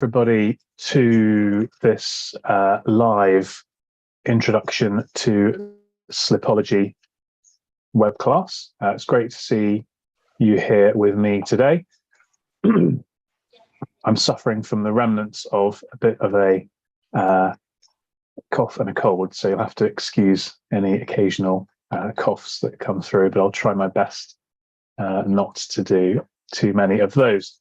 everybody to this live introduction to Slipology web class. It's great to see you here with me today. I'm suffering from the remnants of a bit of a cough and a cold, so you'll have to excuse any occasional coughs that come through, but I'll try my best not to do too many of those.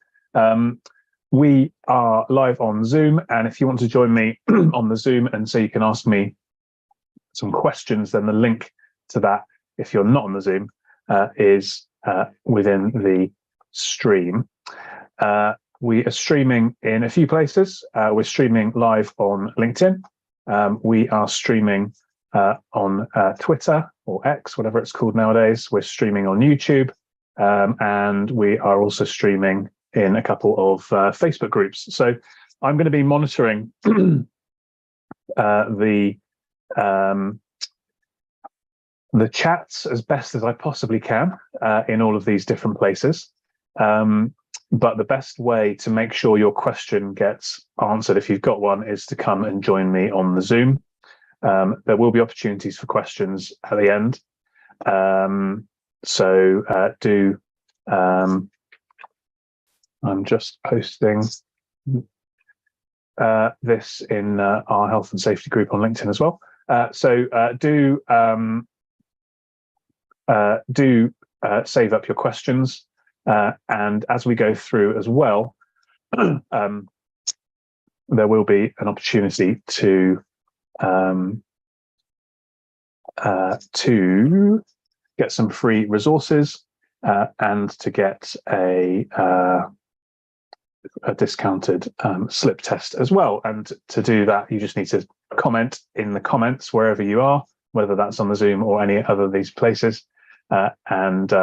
We are live on Zoom, and if you want to join me on the Zoom and so you can ask me some questions, then the link to that, if you're not on the Zoom, is within the stream. We are streaming in a few places. We're streaming live on LinkedIn. We are streaming on Twitter or X, whatever it's called nowadays. We're streaming on YouTube, and we are also streaming in a couple of Facebook groups. So I'm going to be monitoring the chats as best as I possibly can in all of these different places. But the best way to make sure your question gets answered, if you've got one, is to come and join me on the Zoom. There will be opportunities for questions at the end. I'm just posting this in our health and safety group on LinkedIn as well. Do save up your questions, and as we go through as well, there will be an opportunity to get some free resources and to get a discounted slip test as well. And to do that, you just need to comment in the comments wherever you are, whether that's on the Zoom or any other of these places, and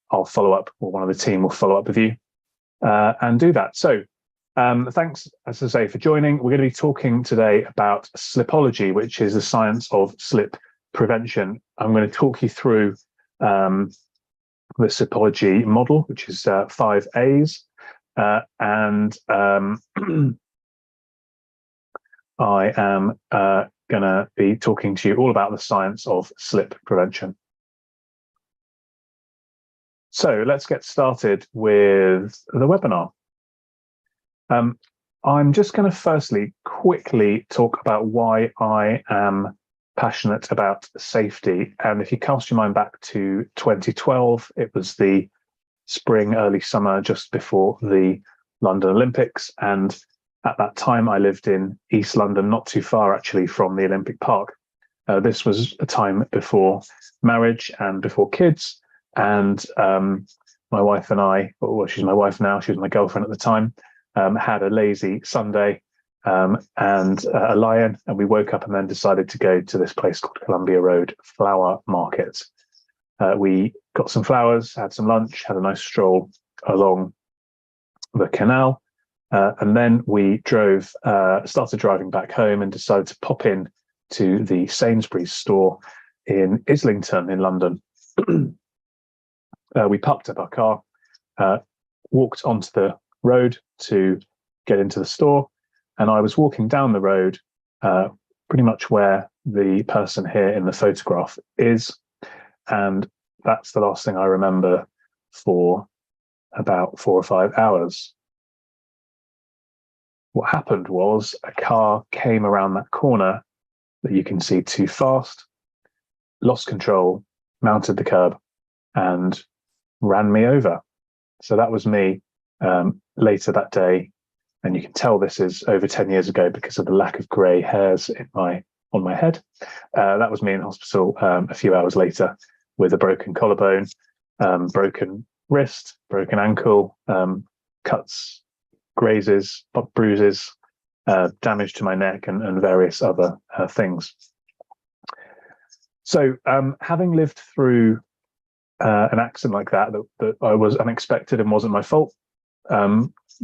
I'll follow up, or one of the team will follow up with you and do that. So thanks, as I say, for joining. We're going to be talking today about Slipology, which is the science of slip prevention. I'm going to talk you through the Slipology model, which is 5 A's. And I am going to be talking to you all about the science of slip prevention. So let's get started with the webinar. I'm just going to firstly quickly talk about why I am passionate about safety. And if you cast your mind back to 2012, it was the spring, early summer, just before the London Olympics. And at that time, I lived in East London, not too far actually from the Olympic Park. This was a time before marriage and before kids. And my wife and I, well, she's my wife now, she was my girlfriend at the time, had a lazy Sunday and a lie-in, and we woke up and then decided to go to this place called Columbia Road Flower Market. We got some flowers, had some lunch, had a nice stroll along the canal, and then we started driving back home and decided to pop in to the Sainsbury's store in Islington in London. We parked up our car, walked onto the road to get into the store, and I was walking down the road pretty much where the person here in the photograph is, and that's the last thing I remember for about 4 or 5 hours. What happened was a car came around that corner that you can see too fast, lost control, mounted the curb, and ran me over. So that was me later that day, and you can tell this is over 10 years ago because of the lack of grey hairs on my head. That was me in hospital a few hours later with a broken collarbone, broken wrist, broken ankle, cuts, grazes, bruises, damage to my neck, and various other things. So having lived through an accident like that was unexpected and wasn't my fault,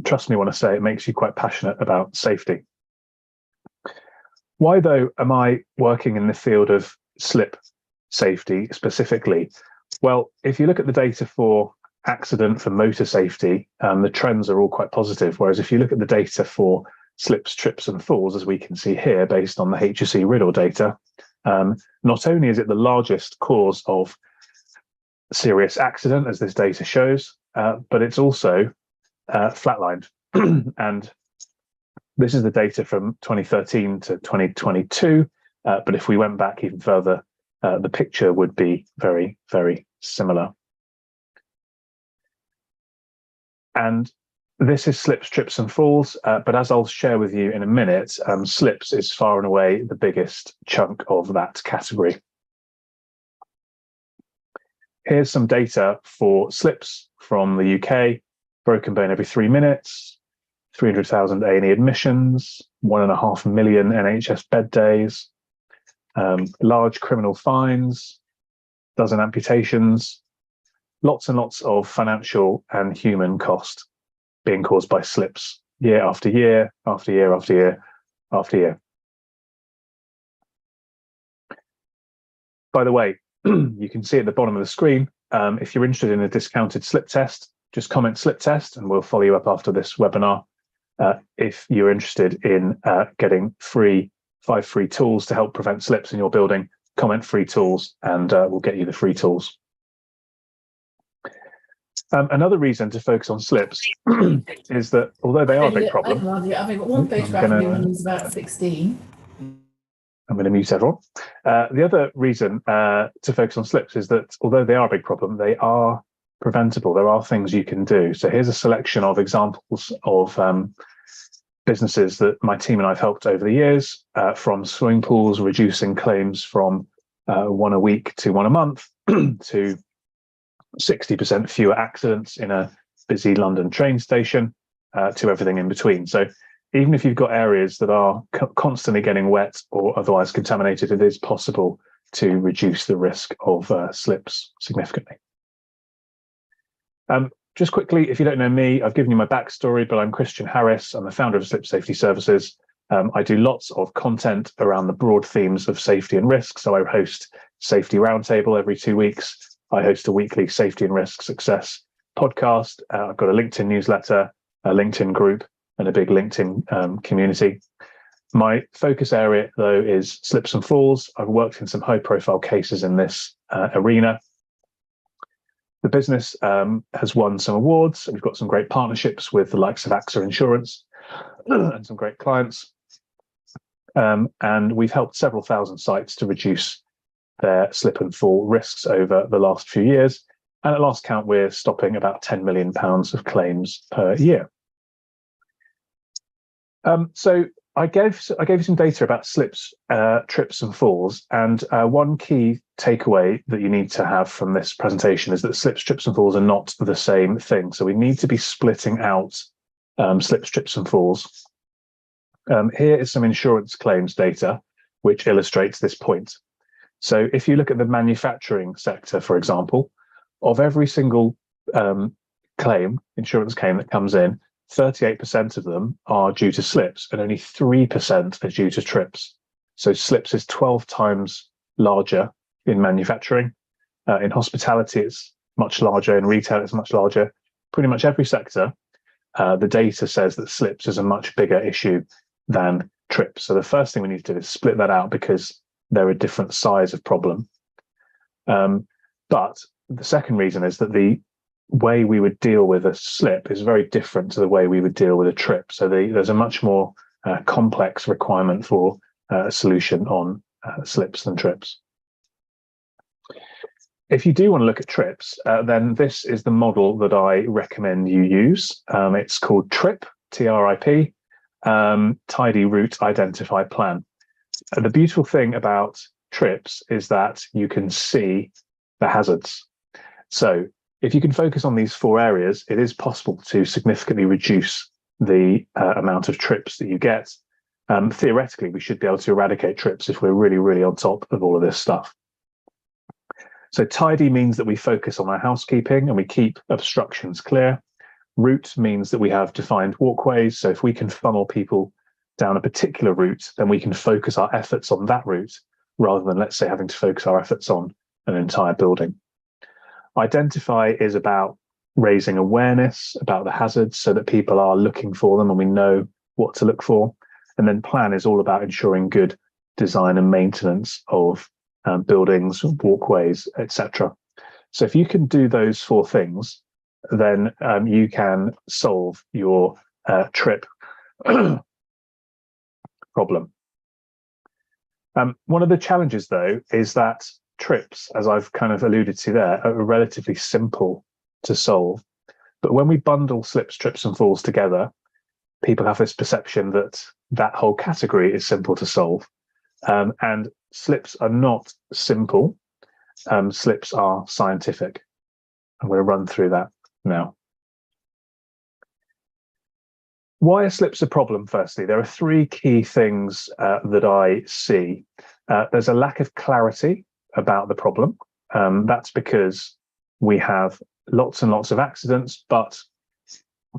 trust me when I say it makes you quite passionate about safety. Why, though, am I working in the field of slip safety specifically? Well, if you look at the data for accident, for motor safety, the trends are all quite positive. Whereas if you look at the data for slips, trips and falls, as we can see here, based on the HSE Riddle data, not only is it the largest cause of serious accident, as this data shows, but it's also flatlined. And this is the data from 2013 to 2022. But if we went back even further, the picture would be very, very similar. And this is slips, trips and falls. But as I'll share with you in a minute, slips is far and away the biggest chunk of that category. Here's some data for slips from the UK. Broken bone every 3 minutes, 300,000 A&E admissions, 1.5 million NHS bed days, large criminal fines, dozen amputations, lots and lots of financial and human cost being caused by slips year after year, after year, after year, after year. By the way, you can see at the bottom of the screen, if you're interested in a discounted slip test, just comment slip test and we'll follow you up after this webinar. If you're interested in getting 5 free tools to help prevent slips in your building, comment free tools and we'll get you the free tools. Another reason to focus on slips is that although they are a big problem, I've got one photograph of him when he's about 16. I'm going to mute everyone. The other reason to focus on slips is that although they are a big problem, they are preventable. There are things you can do. So here's a selection of examples of businesses that my team and I've helped over the years, from swimming pools reducing claims from 1 a week to 1 a month to 60% fewer accidents in a busy London train station, to everything in between. So even if you've got areas that are constantly getting wet or otherwise contaminated, it is possible to reduce the risk of slips significantly. Just quickly, if you don't know me, I've given you my backstory, but I'm Christian Harris. I'm the founder of Slip Safety Services. I do lots of content around the broad themes of safety and risk. So I host Safety Roundtable every 2 weeks. I host a weekly Safety and Risk Success podcast. I've got a LinkedIn newsletter, a LinkedIn group, and a big LinkedIn community. My focus area, though, is slips and falls. I've worked in some high-profile cases in this arena. The business has won some awards. We've got some great partnerships with the likes of AXA Insurance and some great clients. And we've helped several thousand sites to reduce their slip and fall risks over the last few years. And at last count, we're stopping about £10 million of claims per year. So I gave you some data about slips, trips and falls. And one key takeaway that you need to have from this presentation is that slips, trips and falls are not the same thing. So we need to be splitting out slips, trips and falls. Here is some insurance claims data, which illustrates this point. So if you look at the manufacturing sector, for example, of every single insurance claim that comes in, 38% of them are due to slips and only 3% are due to trips. So slips is 12 times larger in manufacturing. In hospitality, it's much larger. In retail, it's much larger. Pretty much every sector, the data says that slips is a much bigger issue than trips. So the first thing we need to do is split that out because they're a different size of problem. But the second reason is that the way we would deal with a slip is very different to the way we would deal with a trip. So there's a much more complex requirement for a solution on slips than trips. If you do want to look at trips, then this is the model that I recommend you use. It's called TRIP, T-R-I-P, Tidy Route Identify Plan. The beautiful thing about trips is that you can see the hazards. So if you can focus on these 4 areas, it is possible to significantly reduce the amount of trips that you get. Theoretically, we should be able to eradicate trips if we're really, really on top of all of this stuff. So tidy means that we focus on our housekeeping and we keep obstructions clear. Route means that we have defined walkways. So if we can funnel people down a particular route, then we can focus our efforts on that route rather than, let's say, having to focus our efforts on an entire building. Identify is about raising awareness about the hazards so that people are looking for them and we know what to look for. And then plan is all about ensuring good design and maintenance of buildings, walkways, etc. So if you can do those four things, then you can solve your trip problem. One of the challenges, though, is that trips, as I've kind of alluded to there, are relatively simple to solve. But when we bundle slips, trips, and falls together, people have this perception that that whole category is simple to solve. And slips are not simple. Slips are scientific. I'm going to run through that now. Why are slips a problem? Firstly, there are three key things that I see. There's a lack of clarity about the problem. That's because we have lots and lots of accidents, but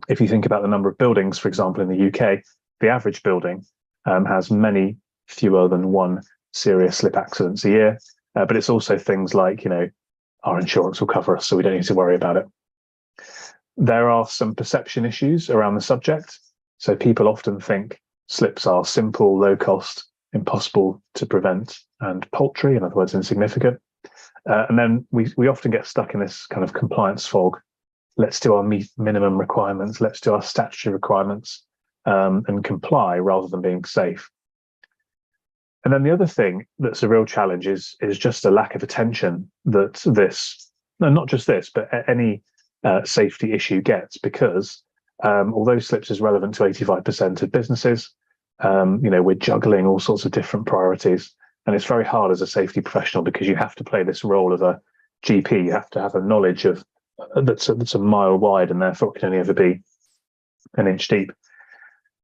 if you think about the number of buildings, for example, in the UK, the average building has many fewer than one serious slip accidents a year. But it's also things like, our insurance will cover us, so we don't need to worry about it. There are some perception issues around the subject. So people often think slips are simple, low cost, impossible to prevent, and paltry, in other words, insignificant. And then we often get stuck in this kind of compliance fog. Let's do our minimum requirements, let's do our statutory requirements and comply rather than being safe. And then the other thing that's a real challenge is just a lack of attention that not just this, but any safety issue gets, because although slips is relevant to 85% of businesses, we're juggling all sorts of different priorities. And it's very hard as a safety professional because you have to play this role of a GP. You have to have a knowledge of that's a mile wide, and therefore it can only ever be an inch deep.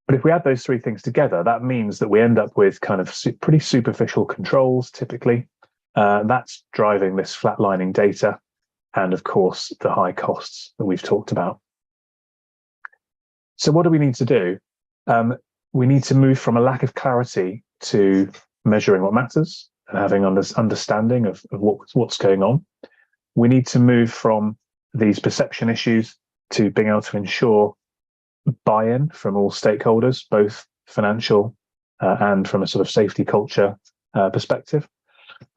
But if we add those three things together, that means that we end up with kind of pretty superficial controls, typically. That's driving this flatlining data and, of course, the high costs that we've talked about. So what do we need to do? We need to move from a lack of clarity to measuring what matters and having understanding of what's going on. We need to move from these perception issues to being able to ensure buy-in from all stakeholders, both financial and from a sort of safety culture perspective.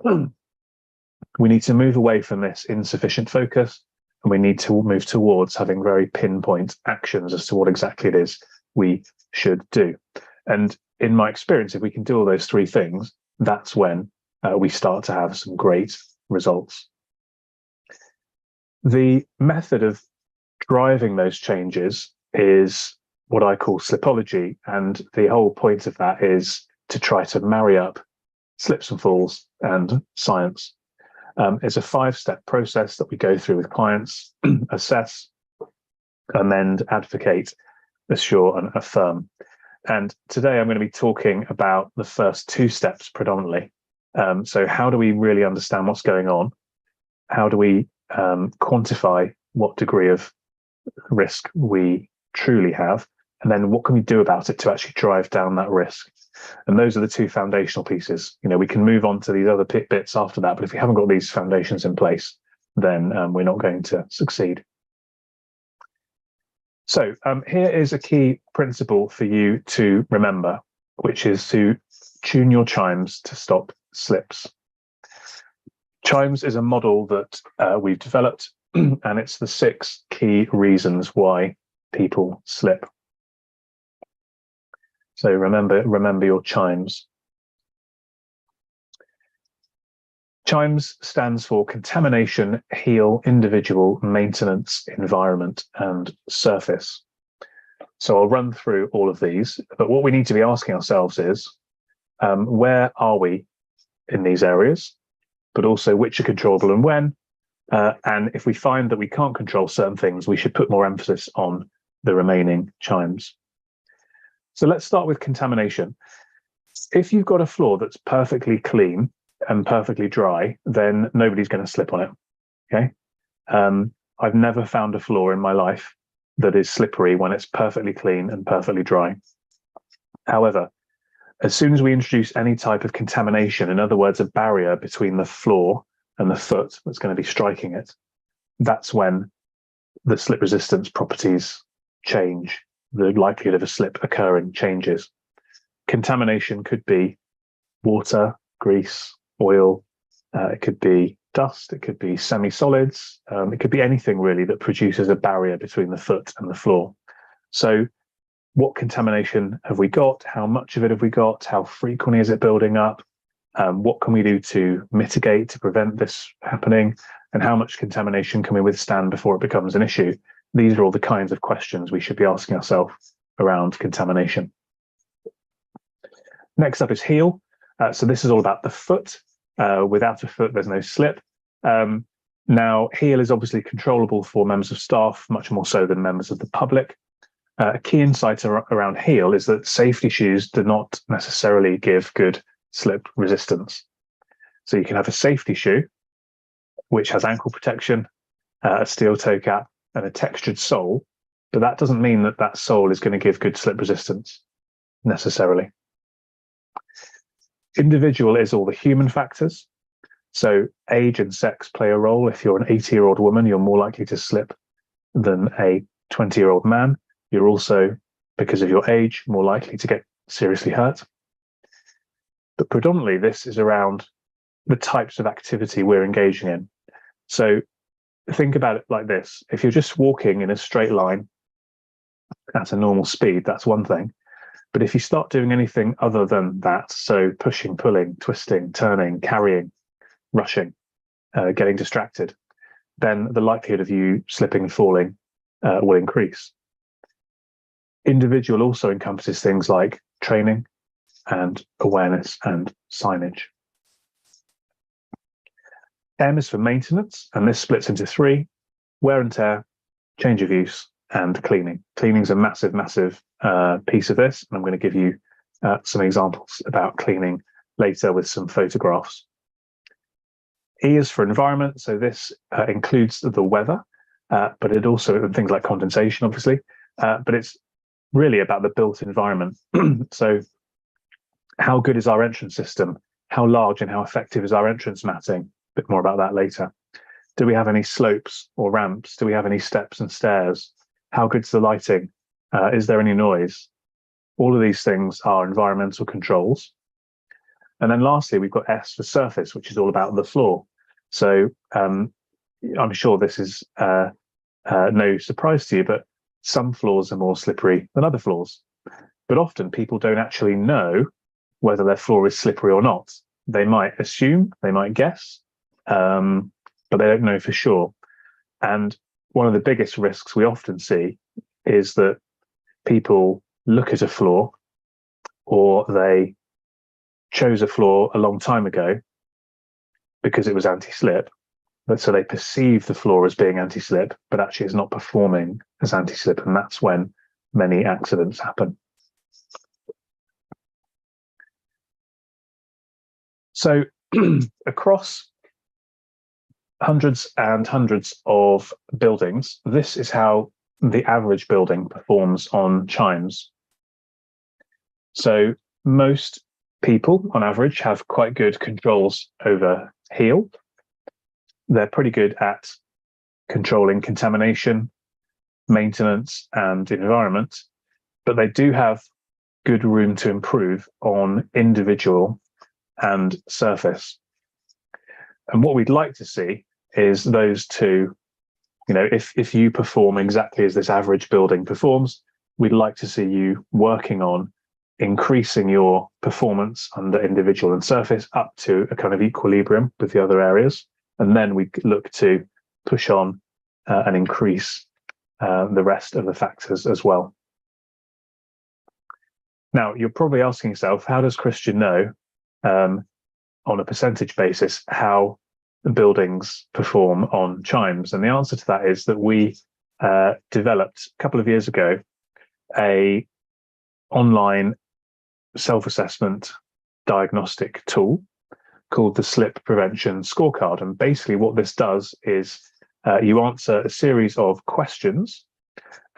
We need to move away from this insufficient focus, and we need to move towards having very pinpoint actions as to what exactly it is we should do. And in my experience, if we can do all those three things, that's when we start to have some great results. The method of driving those changes is what I call Slipology, and the whole point of that is to try to marry up slips and falls and science. It's a 5-step process that we go through with clients: assess, amend, advocate, assure, and affirm. And today I'm going to be talking about the first 2 steps predominantly. So how do we really understand what's going on? How do we quantify what degree of risk we truly have? And then what can we do about it to actually drive down that risk? And those are the 2 foundational pieces. We can move on to these other bits after that, but if we haven't got these foundations in place, then we're not going to succeed. So here is a key principle for you to remember, which is to tune your chimes to stop slips. Chimes is a model that we've developed, and it's the 6 key reasons why people slip. So remember your chimes. Chimes stands for contamination, heal, individual, maintenance, environment, and surface. So I'll run through all of these, but what we need to be asking ourselves is, where are we in these areas, but also which are controllable and when? And if we find that we can't control certain things, we should put more emphasis on the remaining chimes. So let's start with contamination. If you've got a floor that's perfectly clean and perfectly dry, then nobody's going to slip on it. Okay. I've never found a floor in my life that is slippery when it's perfectly clean and perfectly dry. However, as soon as we introduce any type of contamination, in other words, a barrier between the floor and the foot that's going to be striking it, that's when the slip resistance properties change, the likelihood of a slip occurring changes. Contamination could be water, grease, oil, it could be dust, it could be semi-solids, it could be anything really that produces a barrier between the foot and the floor. So what contamination have we got? How much of it have we got? How frequently is it building up? What can we do to mitigate, to prevent this happening? And how much contamination can we withstand before it becomes an issue? These are all the kinds of questions we should be asking ourselves around contamination. Next up is heel. So this is all about the foot. Without a foot, there's no slip. Now, heel is obviously controllable for members of staff, much more so than members of the public. A key insight around heel is that safety shoes do not necessarily give good slip resistance. So you can have a safety shoe, which has ankle protection, a steel toe cap, and a textured sole, but that doesn't mean that that sole is going to give good slip resistance necessarily. Individual is all the human factors. So age and sex play a role. If you're an 80-year-old woman, you're more likely to slip than a 20-year-old man. You're also, because of your age, more likely to get seriously hurt. But predominantly, this is around the types of activity we're engaging in. So think about it like this. If you're just walking in a straight line at a normal speed, that's one thing. But if you start doing anything other than that, so pushing, pulling, twisting, turning, carrying, rushing, getting distracted, then the likelihood of you slipping and falling will increase. Individual also encompasses things like training and awareness and signage. M is for maintenance, and this splits into three: wear and tear, change of use, and cleaning. Cleaning is a massive, massive piece of this, and I'm going to give you some examples about cleaning later with some photographs. E is for environment, so this includes the weather, but it also, things like condensation, obviously, but it's really about the built environment. So how good is our entrance system? How large and how effective is our entrance matting? A bit more about that later. Do we have any slopes or ramps? Do we have any steps and stairs? How good's the lighting? Is there any noise? All of these things are environmental controls. And then lastly, we've got S for surface, which is all about the floor. So I'm sure this is no surprise to you, but some floors are more slippery than other floors. But often people don't actually know whether their floor is slippery or not. They might assume, they might guess, but they don't know for sure. And one of the biggest risks we often see is that people look at a floor, or they chose a floor a long time ago because it was anti-slip, but so they perceive the floor as being anti-slip, but actually it's not performing as anti-slip, and that's when many accidents happen. So across hundreds and hundreds of buildings, this is how the average building performs on chimes. So most people on average have quite good controls over heel. They're pretty good at controlling contamination, maintenance, and environment, but they do have good room to improve on individual and surface. And what we'd like to see is those two, you know, if you perform exactly as this average building performs, we'd like to see you working on increasing your performance under individual and surface up to a kind of equilibrium with the other areas. And then we look to push on and increase the rest of the factors as well. Now, you're probably asking yourself, how does Christian know on a percentage basis how the buildings perform on chimes? And the answer to that is that we developed a couple of years ago a online self-assessment diagnostic tool called the Slip Prevention Scorecard. And basically what this does is you answer a series of questions,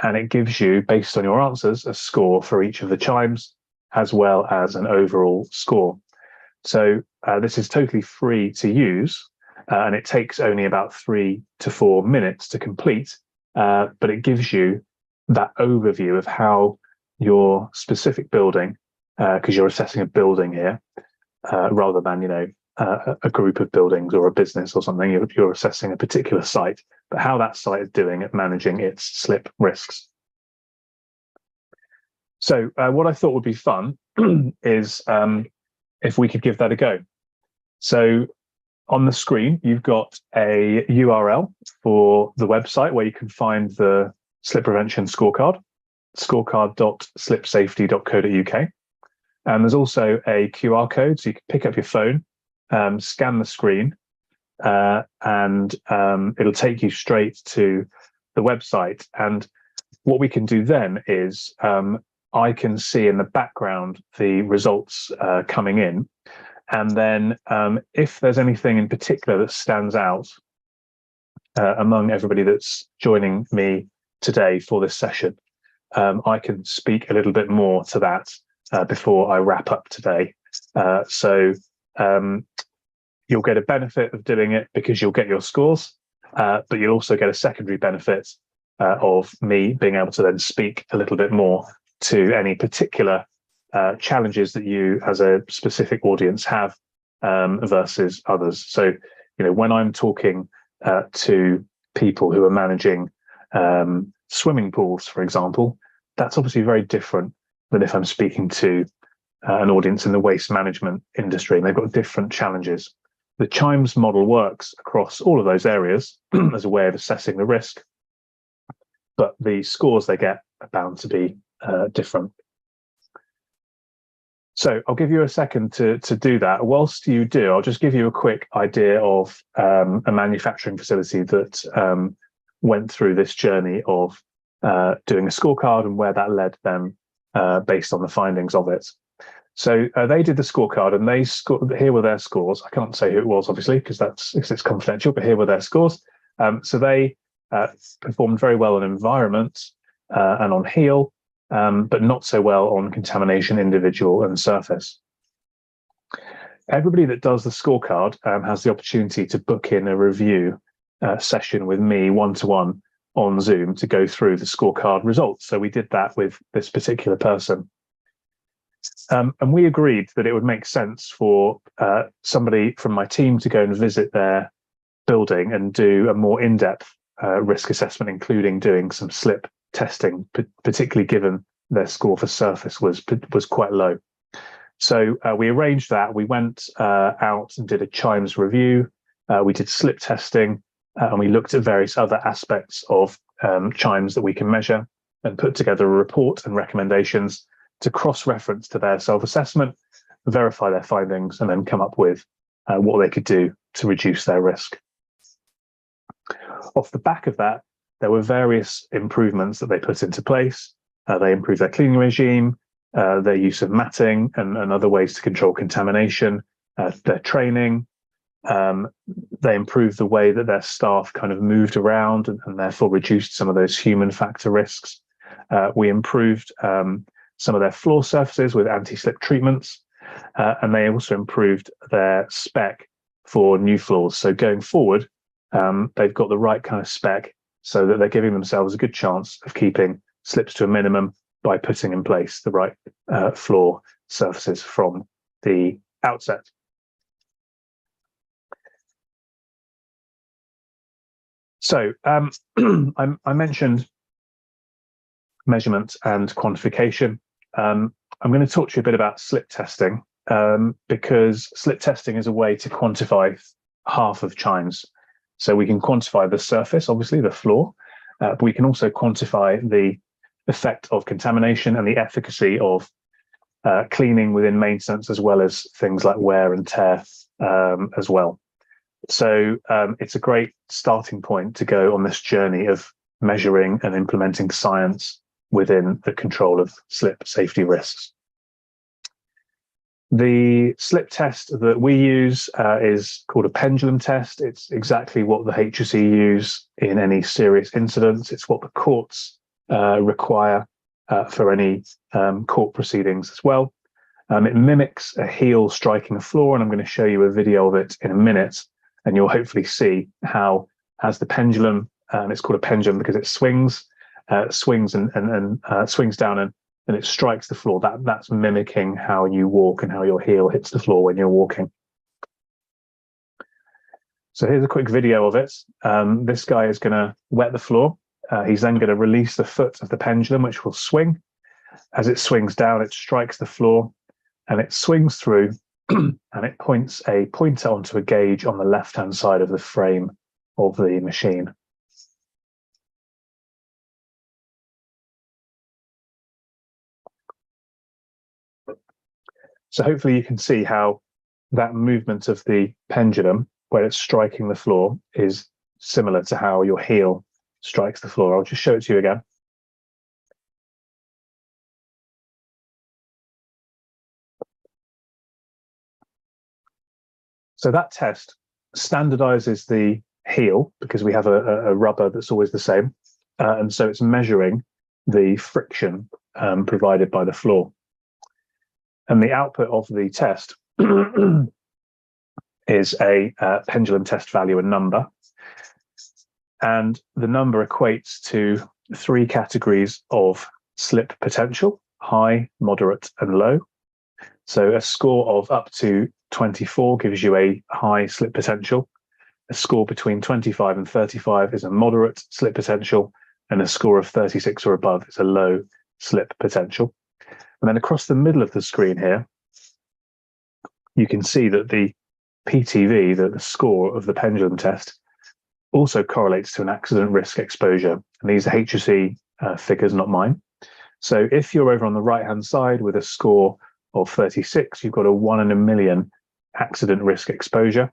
and it gives you, based on your answers, a score for each of the chimes, as well as an overall score. So this is totally free to use, and it takes only about 3 to 4 minutes to complete. but it gives you that overview of how your specific building, because you're assessing a building here, rather than, you know, a group of buildings or a business or something. You're assessing a particular site, but how that site is doing at managing its slip risks. So what I thought would be fun is if we could give that a go. So on the screen, you've got a URL for the website where you can find the slip prevention scorecard, scorecard.slipsafety.co.uk. And there's also a QR code, so you can pick up your phone, scan the screen, and it'll take you straight to the website. And what we can do then is I can see in the background the results coming in. And then if there's anything in particular that stands out among everybody that's joining me today for this session, I can speak a little bit more to that before I wrap up today. So you'll get a benefit of doing it because you'll get your scores, but you'll also get a secondary benefit of me being able to then speak a little bit more to any particular challenges that you as a specific audience have versus others. So, you know, when I'm talking to people who are managing swimming pools, for example, that's obviously very different than if I'm speaking to an audience in the waste management industry, and they've got different challenges. The Chimes model works across all of those areas as a way of assessing the risk, but the scores they get are bound to be different. So I'll give you a second to do that. Whilst you do, I'll just give you a quick idea of a manufacturing facility that went through this journey of doing a scorecard and where that led them based on the findings of it. So they did the scorecard, and they scored. Here were their scores. I can't say who it was, obviously, because it's confidential. But here were their scores. So they performed very well on environment and on heal, but not so well on contamination, individual, and surface. Everybody that does the scorecard has the opportunity to book in a review session with me one-to-one on Zoom to go through the scorecard results. So we did that with this particular person. And we agreed that it would make sense for somebody from my team to go and visit their building and do a more in-depth risk assessment, including doing some slip testing, particularly given their score for surface was quite low. So we arranged that. We went out and did a Chimes review. We did slip testing, and we looked at various other aspects of Chimes that we can measure and put together a report and recommendations to cross-reference to their self-assessment, verify their findings, and then come up with what they could do to reduce their risk. Off the back of that, there were various improvements that they put into place. They improved their cleaning regime, their use of matting and other ways to control contamination, their training. They improved the way that their staff kind of moved around and therefore reduced some of those human factor risks. We improved some of their floor surfaces with anti-slip treatments, and they also improved their spec for new floors. So going forward, they've got the right kind of spec so that they're giving themselves a good chance of keeping slips to a minimum by putting in place the right floor surfaces from the outset. So I mentioned measurement and quantification. I'm going to talk to you a bit about slip testing because slip testing is a way to quantify half of Chimes. So we can quantify the surface, obviously the floor, but we can also quantify the effect of contamination and the efficacy of cleaning within maintenance, as well as things like wear and tear as well. So it's a great starting point to go on this journey of measuring and implementing science within the control of slip safety risks. The slip test that we use is called a pendulum test. It's exactly what the HSE use in any serious incidents. It's what the courts require for any court proceedings as well. It mimics a heel striking a floor, and I'm going to show you a video of it in a minute, and you'll hopefully see how, as the pendulum and it's called a pendulum because it swings and swings down and it strikes the floor. That's mimicking how you walk and how your heel hits the floor when you're walking. So here's a quick video of it. This guy is going to wet the floor. He's then going to release the foot of the pendulum, which will swing. As it swings down, it strikes the floor and it swings through and it points a pointer onto a gauge on the left-hand side of the frame of the machine. So hopefully you can see how that movement of the pendulum, where it's striking the floor, is similar to how your heel strikes the floor. I'll just show it to you again. So that test standardizes the heel because we have a rubber that's always the same. And so it's measuring the friction provided by the floor. And the output of the test is a pendulum test value, a number. And the number equates to 3 categories of slip potential: high, moderate, and low. So a score of up to 24 gives you a high slip potential. A score between 25 and 35 is a moderate slip potential, and a score of 36 or above is a low slip potential. And then across the middle of the screen here, you can see that the PTV, the score of the pendulum test, also correlates to an accident risk exposure. And these are HSE figures, not mine. So if you're over on the right-hand side with a score of 36, you've got a 1 in a million accident risk exposure.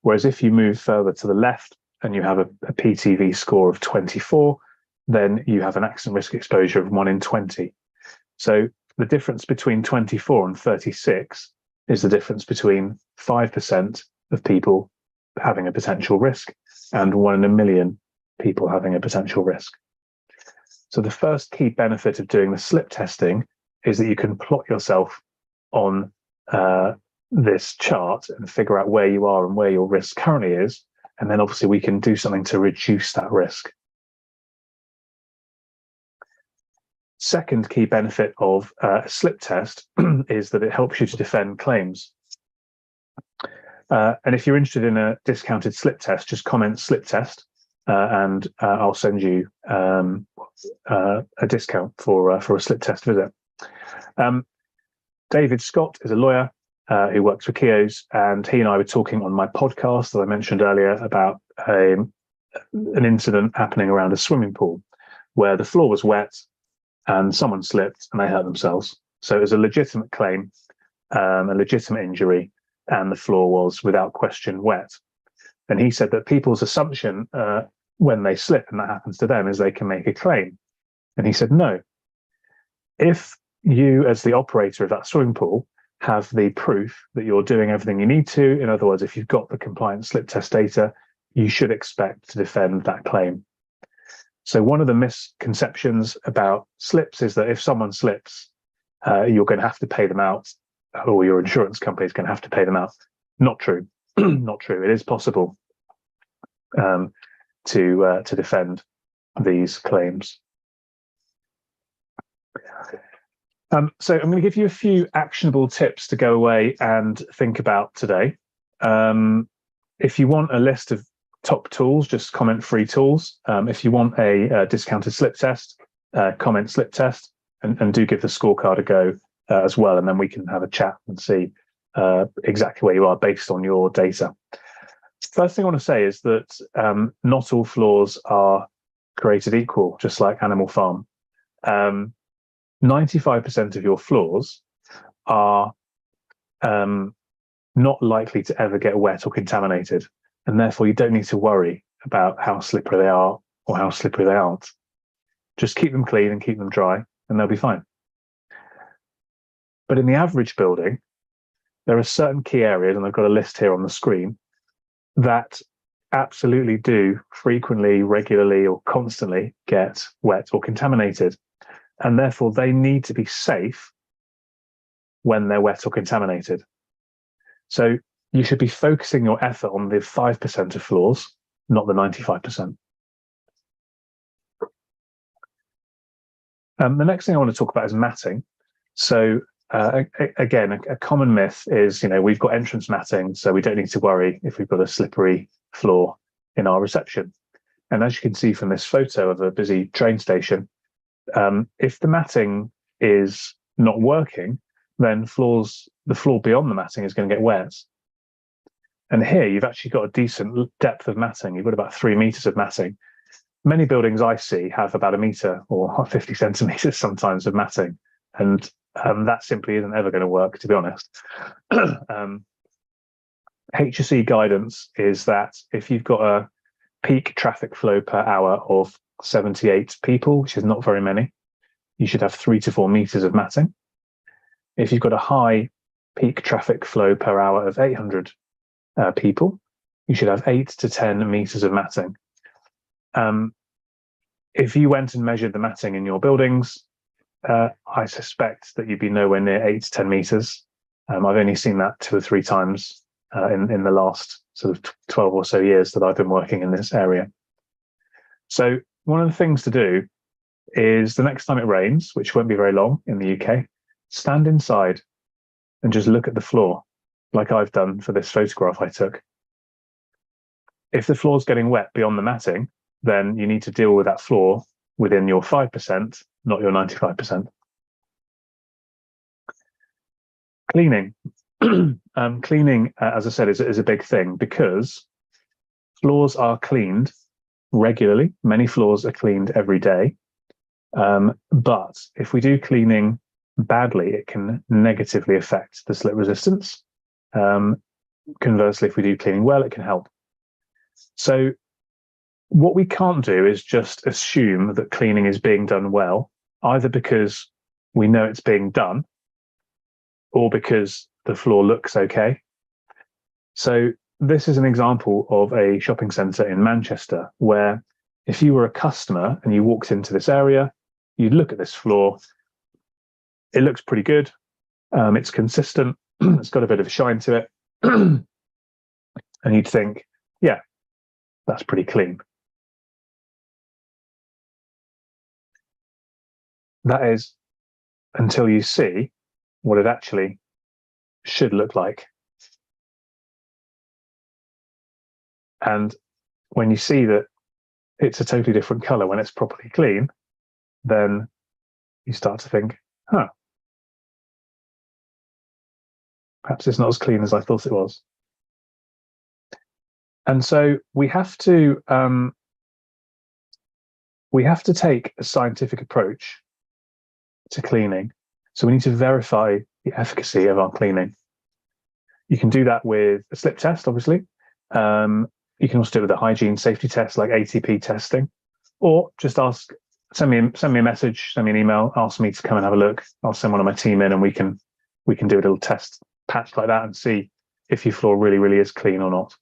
Whereas if you move further to the left and you have a PTV score of 24, then you have an accident risk exposure of 1 in 20. So the difference between 24 and 36 is the difference between 5% of people having a potential risk and 1 in a million people having a potential risk. So the first key benefit of doing the slip testing is that you can plot yourself on this chart and figure out where you are and where your risk currently is. And then obviously we can do something to reduce that risk. Second key benefit of a slip test is that it helps you to defend claims. And if you're interested in a discounted slip test, just comment slip test and I'll send you a discount for a slip test visit. David Scott is a lawyer who works for Keogh's, and he and I were talking on my podcast that I mentioned earlier about an incident happening around a swimming pool where the floor was wet and someone slipped and they hurt themselves. So it was a legitimate claim, a legitimate injury, and the floor was without question wet. And he said that people's assumption when they slip and that happens to them is they can make a claim. And he said, no. If you, as the operator of that swimming pool, have the proof that you're doing everything you need to, in other words, if you've got the compliant slip test data, you should expect to defend that claim. So one of the misconceptions about slips is that if someone slips, you're going to have to pay them out, or your insurance company is going to have to pay them out. Not true. Not true. It is possible to defend these claims. So I'm going to give you a few actionable tips to go away and think about today. If you want a list of top tools, just comment free tools. If you want a discounted slip test, comment slip test, and do give the scorecard a go as well. And then we can have a chat and see exactly where you are based on your data. First thing I want to say is that not all floors are created equal, just like Animal Farm. 95% of your floors are not likely to ever get wet or contaminated, and therefore you don't need to worry about how slippery they are or how slippery they aren't. Just keep them clean and keep them dry and they'll be fine. But in the average building, there are certain key areas, and I've got a list here on the screen, that absolutely do frequently, regularly, or constantly get wet or contaminated. And therefore they need to be safe when they're wet or contaminated. So you should be focusing your effort on the 5% of floors, not the 95%. The next thing I want to talk about is matting. So again, a common myth is, we've got entrance matting, so we don't need to worry if we've got a slippery floor in our reception. And as you can see from this photo of a busy train station, if the matting is not working, then the floor beyond the matting is going to get wet. And here you've actually got a decent depth of matting. You've got about 3 meters of matting. Many buildings I see have about 1 meter or 50 centimeters sometimes of matting. And that simply isn't ever going to work, to be honest. HSE guidance is that if you've got a peak traffic flow per hour of 78 people, which is not very many, you should have 3 to 4 meters of matting. If you've got a high peak traffic flow per hour of 800 people, you should have 8 to 10 meters of matting. If you went and measured the matting in your buildings, I suspect that you'd be nowhere near 8 to 10 meters. I've only seen that 2 or 3 times in the last sort of 12 or so years that I've been working in this area. So one of the things to do is the next time it rains, which won't be very long in the UK, stand inside and just look at the floor, like I've done for this photograph I took. If the floor's getting wet beyond the matting, then you need to deal with that floor within your 5%, not your 95%. Cleaning. Cleaning, as I said, is a big thing because floors are cleaned regularly. Many floors are cleaned every day. But if we do cleaning badly, it can negatively affect the slip resistance. Conversely, if we do cleaning well, it can help. So what we can't do is just assume that cleaning is being done well, either because we know it's being done or because the floor looks okay. So this is an example of a shopping centre in Manchester where if you were a customer and you walked into this area, you'd look at this floor. It looks pretty good. It's consistent. It's got a bit of a shine to it. And you'd think, yeah, that's pretty clean. That is until you see what it actually should look like. And when you see that it's a totally different color when it's properly clean, then you start to think, perhaps it's not as clean as I thought it was. And so we have to take a scientific approach to cleaning. So we need to verify the efficacy of our cleaning. You can do that with a slip test, obviously. You can also do it with a hygiene safety test like ATP testing, or just send me a message, send me an email, ask me to come and have a look. I'll send one of my team in and we can do a little test patch like that and see if your floor really, really is clean or not.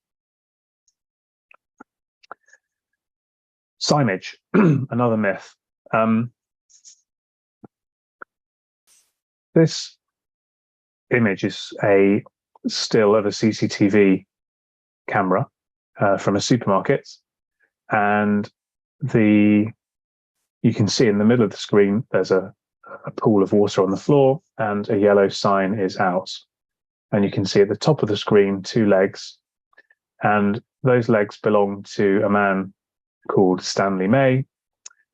Signage, another myth. This image is a still of a CCTV camera from a supermarket, and you can see in the middle of the screen there's a pool of water on the floor and a yellow sign is out, and you can see at the top of the screen 2 legs, and those legs belong to a man called Stanley May,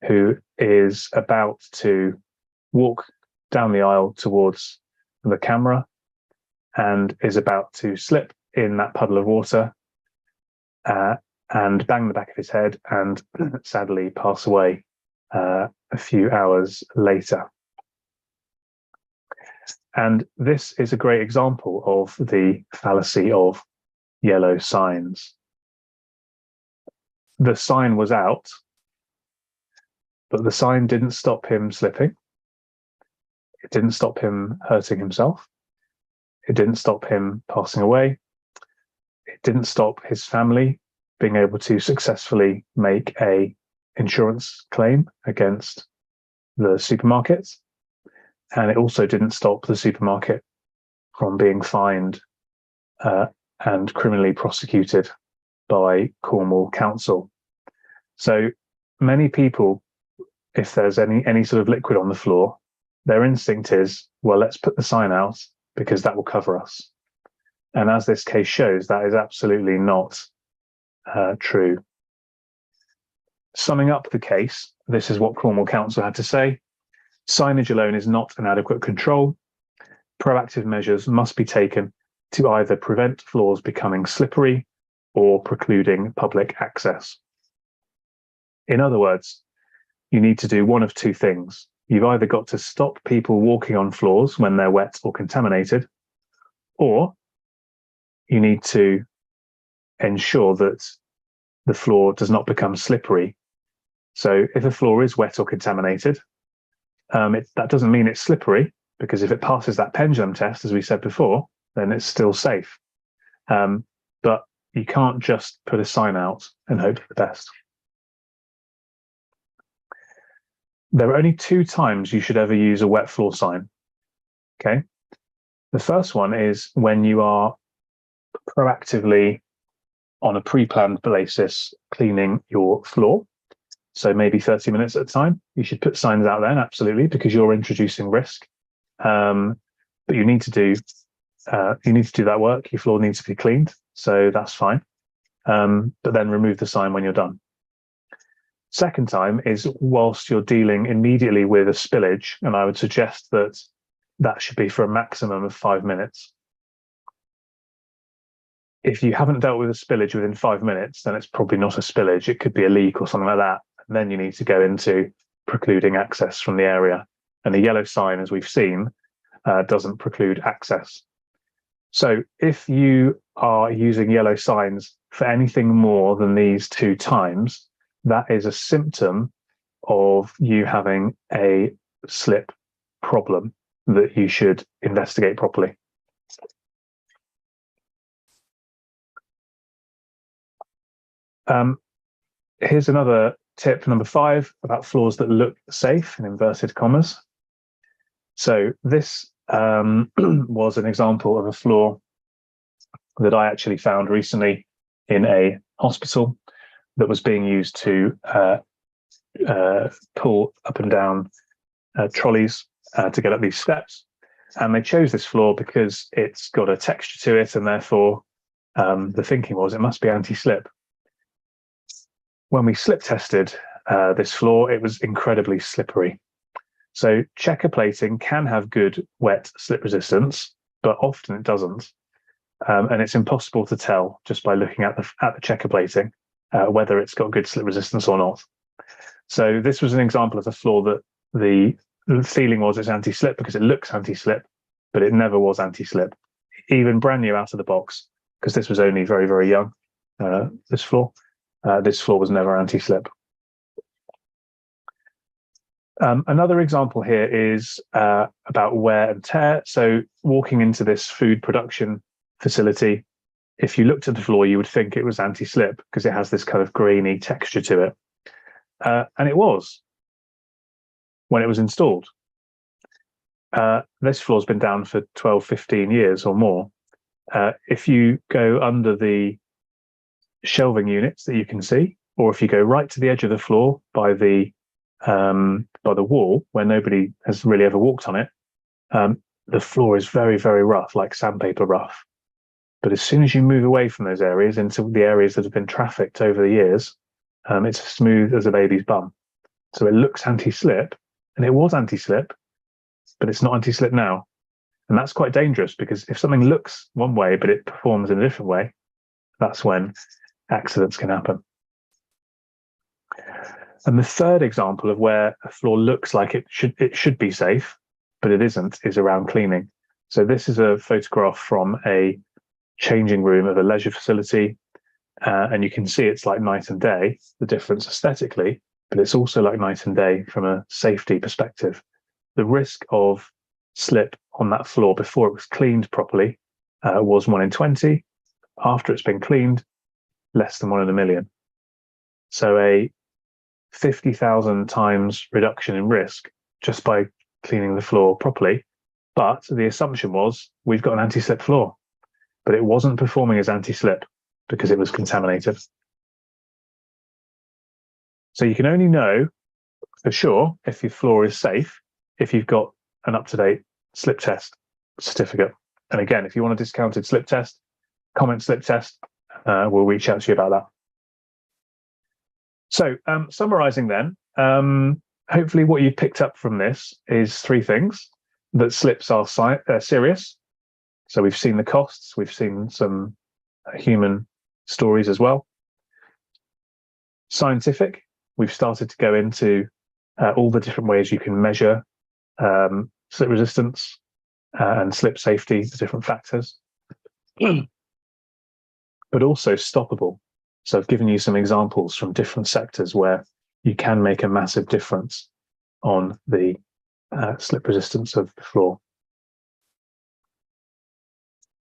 who is about to walk down the aisle towards the camera and is about to slip in that puddle of water and bang the back of his head and sadly pass away a few hours later. And this is a great example of the fallacy of yellow signs. The sign was out, but the sign didn't stop him slipping. It didn't stop him hurting himself. It didn't stop him passing away. It didn't stop his family being able to successfully make a insurance claim against the supermarkets. And it also didn't stop the supermarket from being fined and criminally prosecuted by Cornwall Council. So many people if there's any sort of liquid on the floor, their instinct is, well, let's put the sign out because that will cover us. And as this case shows, that is absolutely not true. Summing up the case, this is what Cornwall Council had to say. Signage alone is not an adequate control. Proactive measures must be taken to either prevent floors becoming slippery or precluding public access. In other words, you need to do one of two things. You've either got to stop people walking on floors when they're wet or contaminated, or you need to ensure that the floor does not become slippery. So if a floor is wet or contaminated, that doesn't mean it's slippery, because if it passes that pendulum test, as we said before, then it's still safe. But you can't just put a sign out and hope for the best. There are only two times you should ever use a wet floor sign. Okay. The first one is when you are proactively, on a pre-planned basis, cleaning your floor. So maybe 30 minutes at a time. You should put signs out then, absolutely, because you're introducing risk. But you need to do that work. Your floor needs to be cleaned, so that's fine. But then remove the sign when you're done. Second time is whilst you're dealing immediately with a spillage, and I would suggest that that should be for a maximum of 5 minutes. If you haven't dealt with a spillage within 5 minutes, then it's probably not a spillage. It could be a leak or something like that. And then you need to go into precluding access from the area. And the yellow sign, as we've seen, doesn't preclude access. So if you are using yellow signs for anything more than these two times, that is a symptom of you having a slip problem that you should investigate properly. Here's another tip, number 5, about floors that look safe, in inverted commas. So this was an example of a floor that I actually found recently in a hospital that was being used to pull up and down trolleys to get up these steps. And they chose this floor because it's got a texture to it, and therefore the thinking was it must be anti-slip. When we slip tested this floor, it was incredibly slippery. So checker plating can have good wet slip resistance, but often it doesn't. And it's impossible to tell just by looking at the checker plating whether it's got good slip resistance or not. So this was an example of a floor that the feeling was it's anti-slip because it looks anti-slip, but it never was anti-slip, even brand new out of the box, because this was only very, very young, this floor. This floor was never anti-slip. Another example here is about wear and tear. So walking into this food production facility, if you looked at the floor, you would think it was anti-slip because it has this kind of grainy texture to it. And it was when it was installed. This floor's been down for 12, 15 years or more. If you go under the shelving units that you can see, or if you go right to the edge of the floor by the wall where nobody has really ever walked on it, the floor is very, very rough, like sandpaper rough. But as soon as you move away from those areas into the areas that have been trafficked over the years, it's as smooth as a baby's bum. So it looks anti-slip, and it was anti-slip, but it's not anti-slip now. And that's quite dangerous, because if something looks one way but it performs in a different way, that's when accidents can happen. And the third example of where a floor looks like it should be safe, but it isn't, is around cleaning. So this is a photograph from a changing room of a leisure facility, and you can see it's like night and day, the difference aesthetically, but it's also like night and day from a safety perspective. The risk of slip on that floor before it was cleaned properly was 1 in 20. After it's been cleaned, less than 1 in a million. So a 50,000 times reduction in risk just by cleaning the floor properly. But the assumption was we've got an anti-slip floor, but it wasn't performing as anti-slip because it was contaminated. So you can only know for sure, if your floor is safe, if you've got an up-to-date slip test certificate. And again, if you want a discounted slip test, comment slip test, we'll reach out to you about that. So summarizing then, hopefully what you picked up from this is three things: that slips are serious. So we've seen the costs, we've seen some human stories as well. Scientific, we've started to go into all the different ways you can measure slip resistance and slip safety, the different factors. But also stoppable. So I've given you some examples from different sectors where you can make a massive difference on the slip resistance of the floor.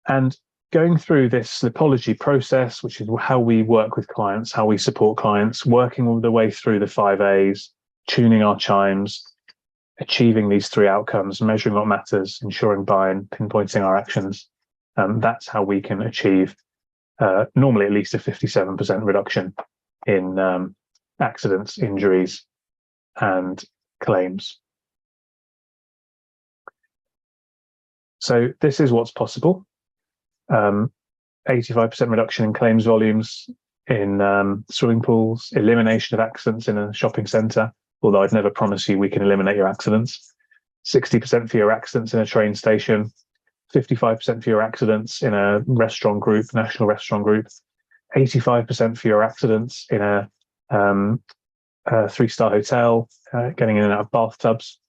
And going through this Slipology process, which is how we work with clients, how we support clients, working all the way through the 5 A's, tuning our chimes, achieving these 3 outcomes, measuring what matters, ensuring buy-in, pinpointing our actions. That's how we can achieve normally at least a 57% reduction in accidents, injuries, and claims. So this is what's possible. 85% reduction in claims volumes in swimming pools, elimination of accidents in a shopping centre, although I'd never promise you we can eliminate your accidents. 60% fewer accidents in a train station, 55% fewer accidents in a restaurant group, national restaurant group, 85% fewer accidents in a 3-star hotel, getting in and out of bathtubs,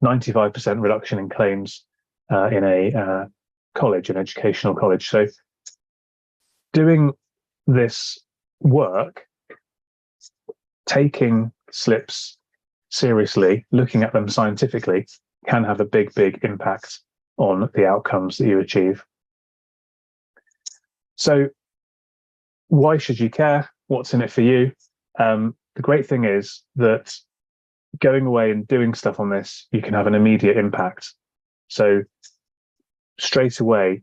95% reduction in claims in a college, an educational college. So doing this work, taking slips seriously, looking at them scientifically, can have a big, big impact on the outcomes that you achieve. So why should you care? What's in it for you? The great thing is that going away and doing stuff on this, you can have an immediate impact. So straight away,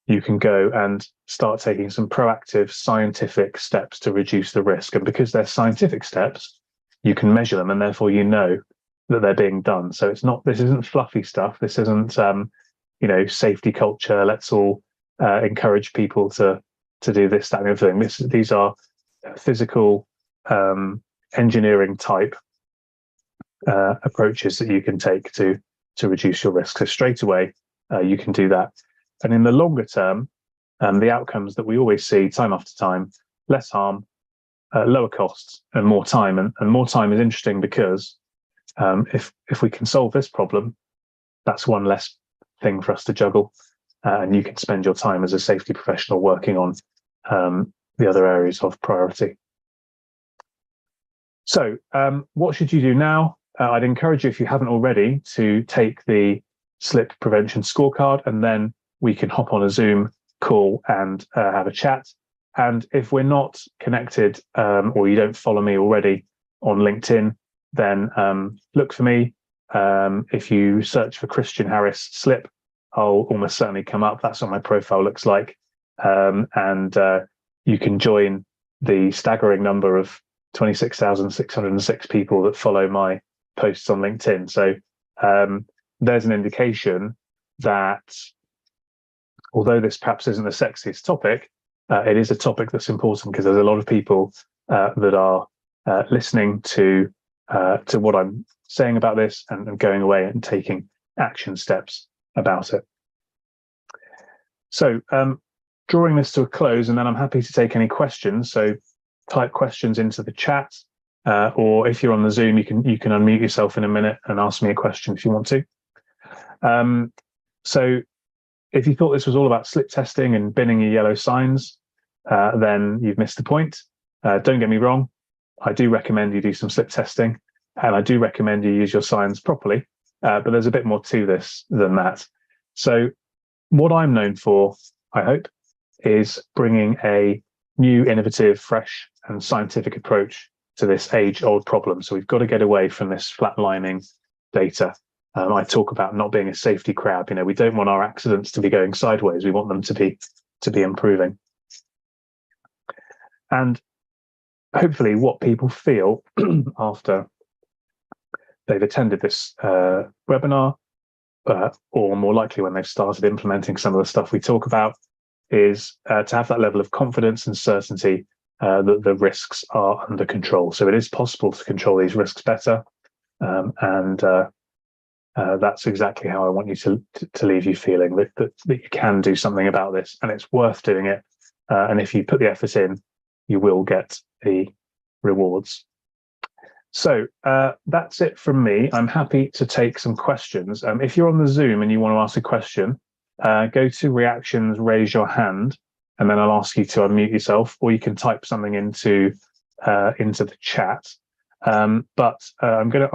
you can go and start taking some proactive scientific steps to reduce the risk. And because they're scientific steps, you can measure them, and therefore you know that they're being done. So it's not, this isn't fluffy stuff. This isn't, safety culture. Let's all encourage people to do this, that, and the other thing. These are physical engineering type approaches that you can take to reduce your risk. So straight away, you can do that. And in the longer term, the outcomes that we always see time after time: less harm, lower costs, and more time. And more time is interesting because if we can solve this problem, that's one less thing for us to juggle, and you can spend your time as a safety professional working on the other areas of priority. So what should you do now? I'd encourage you, if you haven't already, to take the slip prevention scorecard, and then we can hop on a Zoom call and have a chat. And if we're not connected, or you don't follow me already on LinkedIn, then look for me. If you search for Christian Harris Slip, I'll almost certainly come up. That's what my profile looks like. And you can join the staggering number of 26,606 people that follow my posts on LinkedIn. So there's an indication that although this perhaps isn't the sexiest topic, it is a topic that's important, because there's a lot of people that are listening to what I'm saying about this and going away and taking action steps about it. So drawing this to a close, and then I'm happy to take any questions. So type questions into the chat, or if you're on the Zoom, you can unmute yourself in a minute and ask me a question if you want to. So if you thought this was all about slip testing and binning your yellow signs, then you've missed the point. Don't get me wrong, I do recommend you do some slip testing, and I do recommend you use your signs properly, but there's a bit more to this than that. So what I'm known for, I hope, is bringing a new, innovative, fresh and scientific approach to this age-old problem. So we've got to get away from this flatlining data. I talk about not being a safety crab. We don't want our accidents to be going sideways. We want them to be improving. And hopefully what people feel after they've attended this webinar, or more likely when they've started implementing some of the stuff we talk about, is to have that level of confidence and certainty that the risks are under control. So it is possible to control these risks better, and that's exactly how I want you to leave you feeling, that you can do something about this, and it's worth doing it. And if you put the effort in, you will get the rewards. So that's it from me. I'm happy to take some questions. If you're on the Zoom and you want to ask a question, go to reactions, raise your hand, and then I'll ask you to unmute yourself, or you can type something into the chat. But I'm going to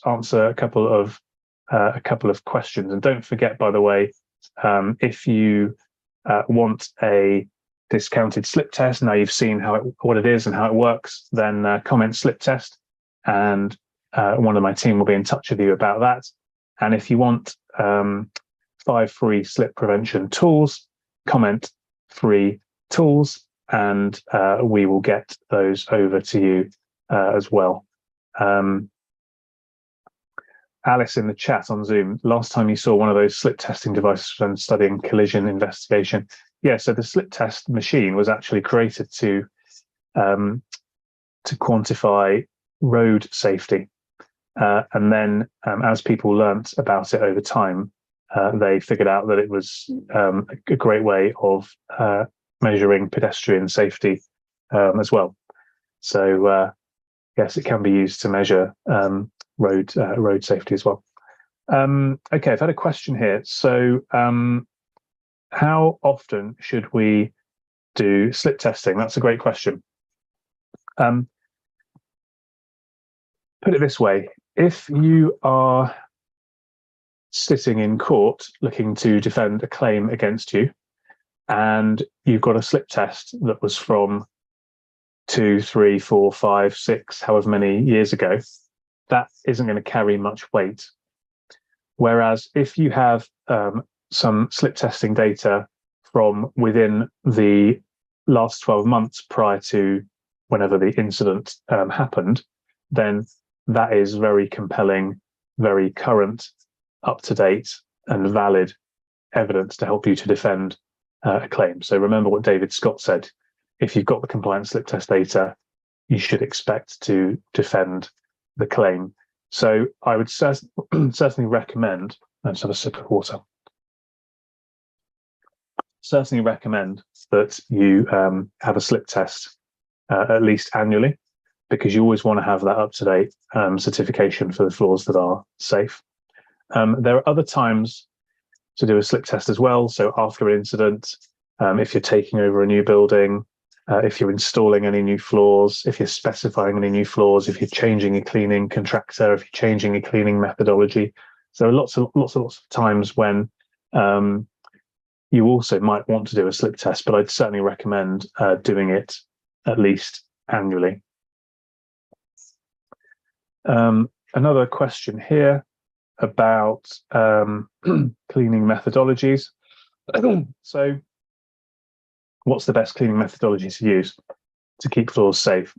answer a couple of questions. And don't forget, by the way, if you want a discounted slip test, now you've seen what it is and how it works, then comment slip test, and one of my team will be in touch with you about that. And if you want 5 free slip prevention tools, comment free tools, and we will get those over to you as well. Alice in the chat on Zoom, last time you saw one of those slip testing devices when studying collision investigation. Yeah, so the slip test machine was actually created to quantify road safety. And then as people learnt about it over time, they figured out that it was a great way of measuring pedestrian safety as well. So yes, it can be used to measure road safety as well. Okay, I've had a question here. So how often should we do slip testing? That's a great question. Put it this way, if you are sitting in court looking to defend a claim against you, and you've got a slip test that was from 2, 3, 4, 5, 6, however many years ago, that isn't going to carry much weight. Whereas if you have some slip testing data from within the last 12 months prior to whenever the incident happened, then that is very compelling, very current, up-to-date and valid evidence to help you to defend a claim. So remember what David Scott said, if you've got the compliant slip test data, you should expect to defend the claim. So I would certainly recommend, let's have a sip of water. Certainly recommend that you have a slip test at least annually, because you always want to have that up-to-date certification for the floors that are safe. There are other times to do a slip test as well. So after an incident, if you're taking over a new building, if you're installing any new floors, if you're specifying any new floors, if you're changing a cleaning contractor, if you're changing a cleaning methodology. So lots of times when you also might want to do a slip test, but I'd certainly recommend doing it at least annually. Another question here about cleaning methodologies. So what's the best cleaning methodology to use to keep floors safe?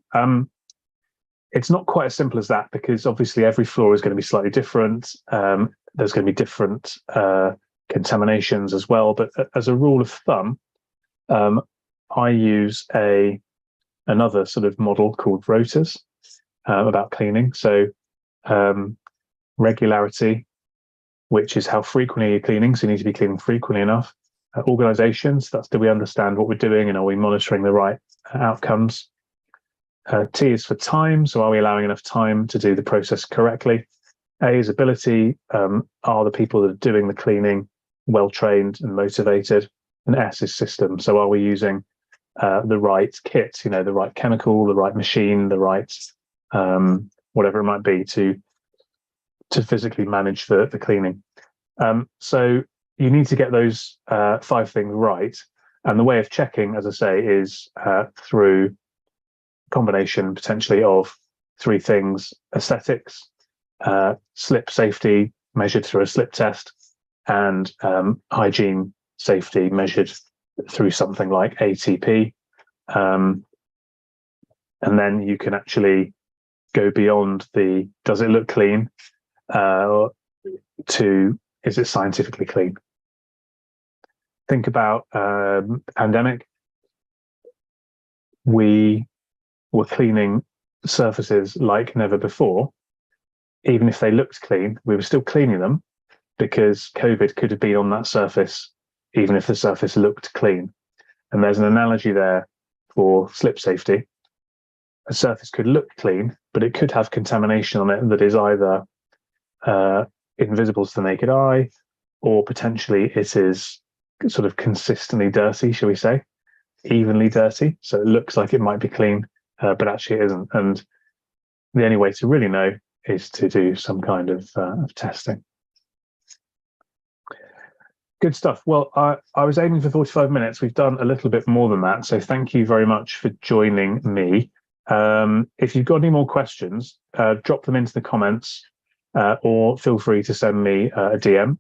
It's not quite as simple as that, because obviously every floor is going to be slightly different. There's going to be different contaminations as well. But as a rule of thumb, I use another sort of model called rotas about cleaning. So regularity, which is how frequently you're cleaning. So you need to be cleaning frequently enough. Organizations, that's, do we understand what we're doing and are we monitoring the right outcomes? T is for time, so are we allowing enough time to do the process correctly? A is ability, are the people that are doing the cleaning well trained and motivated? And S is system, so are we using the right kit, the right chemical, the right machine, the right whatever it might be to physically manage the cleaning. So you need to get those 5 things right. And the way of checking, as I say, is through combination potentially of 3 things: aesthetics, slip safety measured through a slip test, and hygiene safety measured through something like ATP. And then you can actually go beyond the does it look clean to is it scientifically clean. Think about the pandemic. We were cleaning surfaces like never before. Even if they looked clean, we were still cleaning them because COVID could have been on that surface, even if the surface looked clean. And there's an analogy there for slip safety. A surface could look clean, but it could have contamination on it that is either invisible to the naked eye, or potentially it is sort of consistently dirty, shall we say, evenly dirty. So it looks like it might be clean, but actually it isn't. And the only way to really know is to do some kind of testing. Good stuff. Well, I was aiming for 45 minutes. We've done a little bit more than that. So thank you very much for joining me. If you've got any more questions, drop them into the comments or feel free to send me a DM.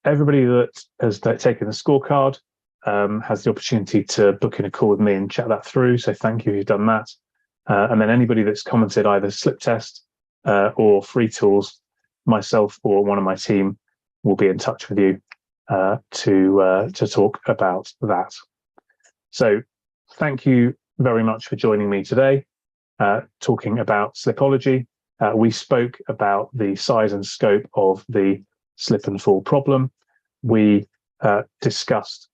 Everybody that has taken the scorecard has the opportunity to book in a call with me and chat that through. So thank you if you've done that. And then anybody that's commented either slip test or free tools, myself or one of my team will be in touch with you to talk about that. So thank you very much for joining me today, talking about Slipology. We spoke about the size and scope of the slip and fall problem. We discussed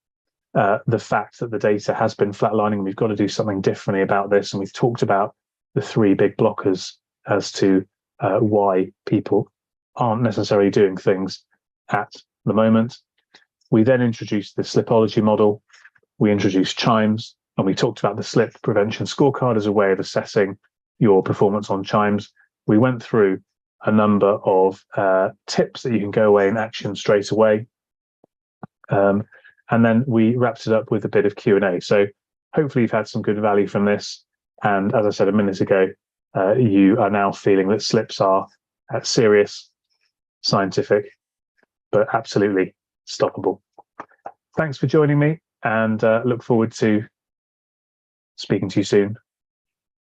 the fact that the data has been flatlining. We've got to do something differently about this. And we've talked about the three big blockers as to why people aren't necessarily doing things at the moment. We then introduced the Slipology model. We introduced chimes, and we talked about the slip prevention scorecard as a way of assessing your performance on chimes. We went through a number of tips that you can go away and action straight away. And then we wrapped it up with a bit of Q&A. So hopefully you've had some good value from this. And as I said a minute ago, you are now feeling that slips are serious, scientific, but absolutely stoppable. Thanks for joining me, and look forward to speaking to you soon